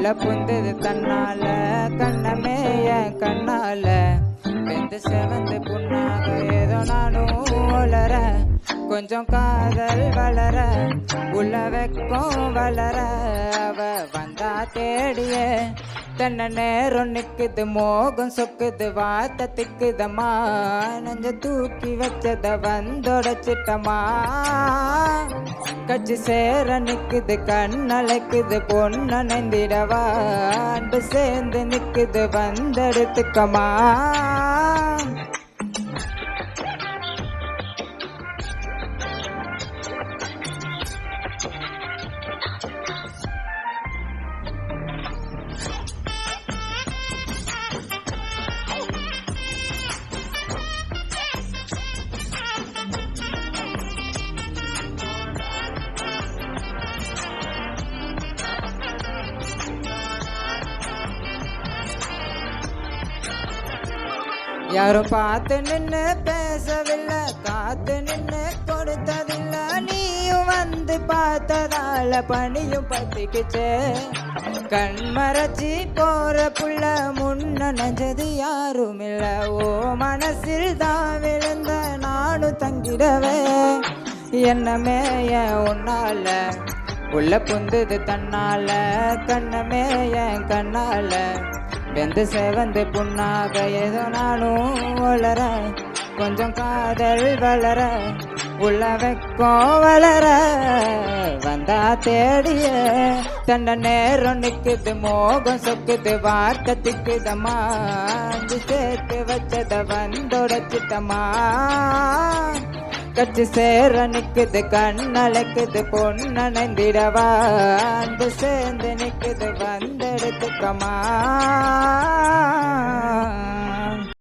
உள்ள புந்தது தன்னால கண்ணமே என் கண்ணால வெந்து செவந்து புண்ணாக ஏதோ நானும் வளர கொஞ்சம் காதல் வளர உள்ள வெக்கம் வளர அவ வந்தா தேடியே தன்ன நேரம் நிக்குது மோகம் சொக்குது வார்த்தை திக்குதம்மா நெஞ்ச தூக்கி வச்சத வந்தொடச்சிட்டமா கட்சி சேர நிக்குது கண்ணழைக்குது பொண்ணு நெந்திடவா அன்பு சேர்ந்து நிக்குது வந்தெடுத்துக்கமா யாரும் பார்த்து நின்று பேசவில்லை காத்து நின்று கொடுத்ததில்லை நீயும் வந்து பார்த்ததால பணியும் பத்திக்குச்சே கண்மறைச்சி போற புள்ள முன்ன நெஞ்சது யாரும் இல்ல ஓ மனசில் தான் விழுந்த நானும் தங்கிடவே என்னமே என் உன்னால உள்ள புந்தது தன்னால கண்ணமே என் கண்ணால வெந்து செவந்து புண்ணாக ஏதோ நானும் வளர கொஞ்சம் காதல் வளர உள்ள வெக்கம் வளர வந்தா தேடிய தன்ன நேரம் நிக்குது மோகம் சொக்குது வார்த்தை திக்குதம்மா சேர்த்து வச்சத வந்தொடச்சிட்டமா கட்சி சேர நிக்குது கண்ணழைக்குது பொண்ணு நந்திடவா அன்பு சேர்ந்து நிக்குது வந்தெடுத்துக்கமா